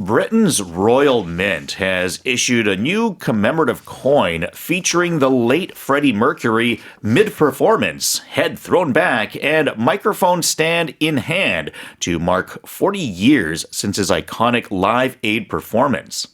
Britain's Royal Mint has issued a new commemorative coin featuring the late Freddie Mercury mid-performance, head thrown back, and microphone stand in hand to mark 40 years since his iconic Live Aid performance.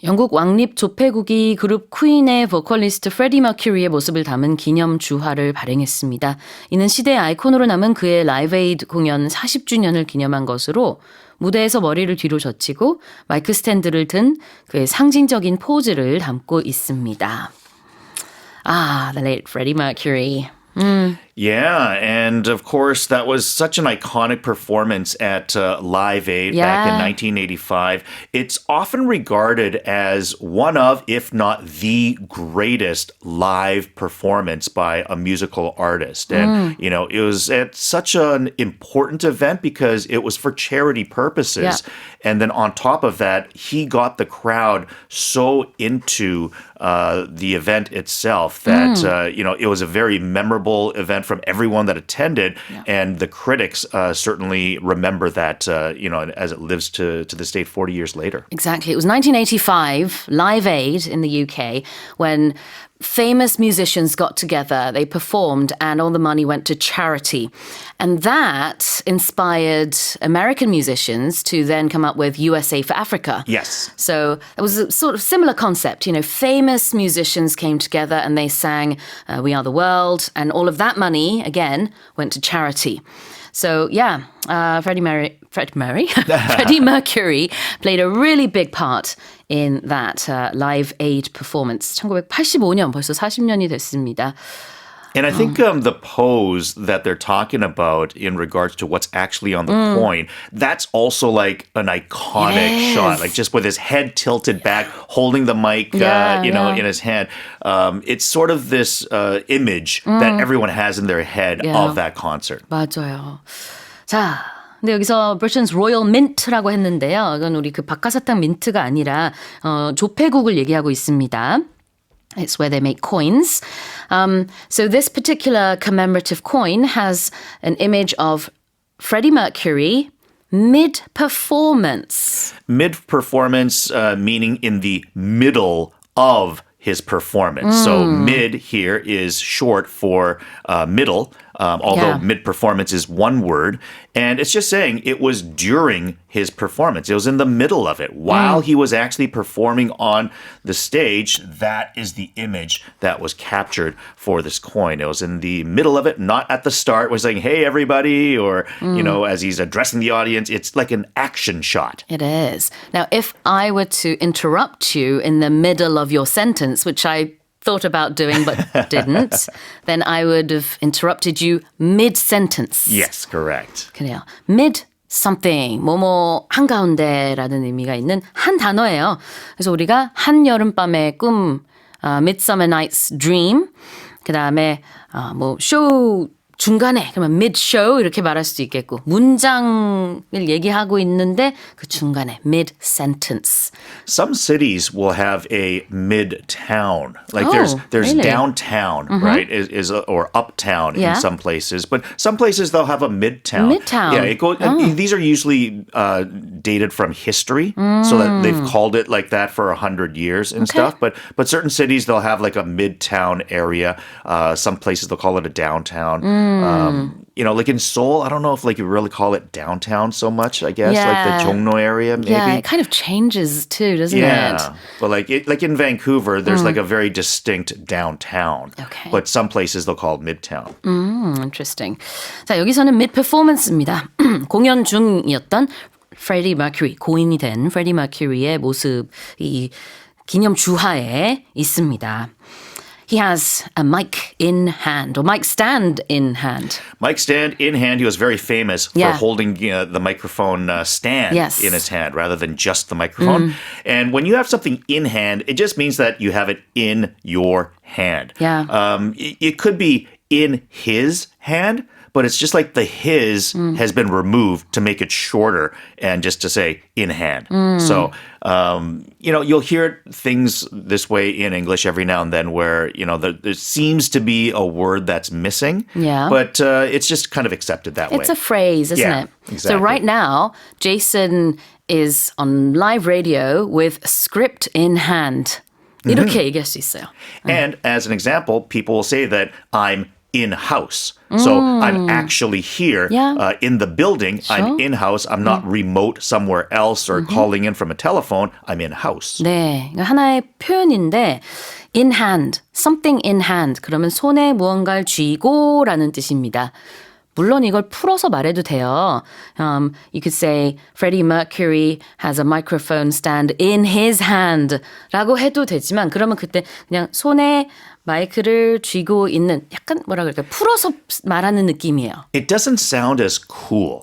영국 왕립 조폐국이 그룹 퀸의 보컬리스트 프레디 머큐리의 모습을 담은 기념주화를 발행했습니다. 이는 시대의 아이콘으로 남은 그의 라이브 에이드 공연 40주년을 기념한 것으로 무대에서 머리를 뒤로 젖히고 마이크 스탠드를 든 그의 상징적인 포즈를 담고 있습니다. The late Freddie Mercury. Yeah, and of course, that was such an iconic performance at Live Aid back in 1985. It's often regarded as one of, if not the greatest live performance by a musical artist. And, you know, it was at such an important event because it was for charity purposes. Yeah. And then on top of that, he got the crowd so into the event itself that, you know, it was a very memorable event from everyone that attended. Yeah. And the critics certainly remember that, you know, as it lives to this day 40 years later. Exactly. It was 1985, Live Aid in the UK, when famous musicians got together, they performed, and all the money went to charity. And that inspired American musicians to then come up with USA for Africa. Yes. So it was a sort of similar concept. You know, famous musicians came together and they sang We Are the World, and all of that money, again, went to charity. So, yeah, Freddie Mercury played a really big part in that Live Aid performance. 1985년, 벌써 40년이 됐습니다. And I think the pose that they're talking about in regards to what's actually on the coin, that's also like an iconic shot, like just with his head tilted back, holding the mic, you know, in his hand. It's sort of this image that everyone has in their head of that concert. 맞아요. 자, 근데 여기서 Britain's Royal Mint라고 했는데요. 이건 우리 그 박하사탕 민트가 아니라 조폐국을 얘기하고 있습니다. It's where they make coins. So this particular commemorative coin has an image of Freddie Mercury mid-performance. Mid-performance meaning in the middle of his performance. So mid here is short for middle, although mid-performance is one word. And it's just saying it was during his performance. It was in the middle of it. While he was actually performing on the stage, that is the image that was captured for this coin. It was in the middle of it, not at the start. It was saying, hey, everybody, or, you know, as he's addressing the audience. It's like an action shot. It is. Now, if I were to interrupt you in the middle of your sentence, which I thought about doing but didn't, then I would have interrupted you mid-sentence. Yes, correct. 그래요. Mid something, 뭐뭐 한가운데라는 의미가 있는 한 단어예요. 그래서 우리가 한여름밤의 꿈, Midsummer Night's Dream, 그 다음에 뭐 쇼 중간에 그러면 mid-show 이렇게 말할 수도 있겠고 문장을 얘기하고 있는데 그 중간에 mid-sentence. Some cities will have a mid-town. Like there's really? downtown, right? Is or uptown in some places, but some places they'll have a midtown. Midtown. Yeah, it goes. These are usually dated from history, so that they've called it like that for 100 years and stuff. But certain cities they'll have like a midtown area. Some places they'll call it a downtown. You know, like in Seoul, I don't know if like you really call it downtown so much, I guess. Like the Jongno area, maybe. Yeah, it kind of changes too, doesn't it? Yeah, but like in Vancouver, there's like a very distinct downtown. Okay. But some places they'll call it midtown. Interesting. 자, 여기서는 mid-performance입니다. 공연 중이었던 Freddie Mercury, 고인이 된 Freddie Mercury의 모습이 기념 주화에 있습니다. He has a mic in hand, or mic stand in hand. Mic stand in hand. He was very famous for holding the microphone stand in his hand rather than just the microphone. And when you have something in hand, it just means that you have it in your hand. Yeah. It could be in his hand, but it's just like the his has been removed to make it shorter and just to say in hand. So, you'll hear things this way in English every now and then where, there seems to be a word that's missing, but it's just kind of accepted that way. It's a phrase, isn't it? Exactly. So right now, Jason is on live radio with script in hand. 이렇게 얘기할 수 있어요. And as an example, people will say that I'm in-house. So I'm actually here in the building. Sure. I'm in-house. I'm not remote somewhere else or calling in from a telephone. I'm in-house. 네, 하나의 표현인데 in hand, something in hand. 그러면 손에 무언가를 쥐고라는 뜻입니다. 물론 이걸 풀어서 말해도 돼요. You could say Freddie Mercury has a microphone stand in his hand 라고 해도 되지만 그러면 그때 그냥 손에 마이크를 쥐고 있는 약간 뭐라 그럴까요? 풀어서 말하는 느낌이에요. It doesn't sound as cool.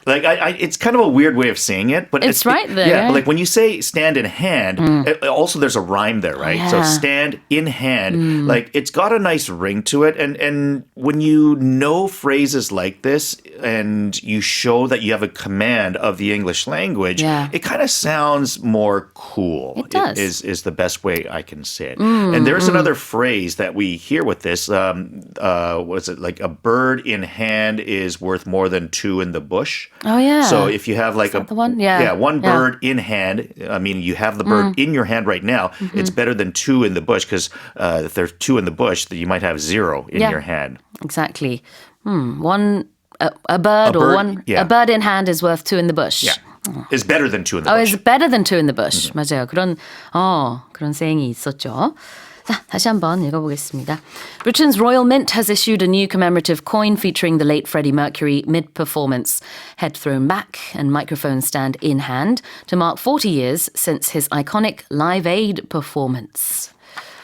Like it's kind of a weird way of saying it, but it's right there. Yeah, but like when you say stand in hand, also there's a rhyme there, right? Yeah. So stand in hand, like it's got a nice ring to it, and when you know phrases like this and you show that you have a command of the English language, it kind of sounds more cool. It does. Is the best way I can say it. And there's another phrase that we hear with this. Was it like a bird in hand is worth more than two in the bush? Oh yeah. So if you have like the one? one bird in hand, I mean you have the bird in your hand right now, it's better than two in the bush because if there's two in the bush, then you might have zero in your hand. Exactly. A bird in hand is worth two in the bush. Yeah. Is better than two in the bush. It's better than two in the bush. 맞아요. 그런 saying이 있었죠. 자, 다시 한번 읽어보겠습니다. Britain's Royal Mint has issued a new commemorative coin featuring the late Freddie Mercury mid-performance, head thrown back and microphone stand in hand to mark 40 years since his iconic Live Aid performance.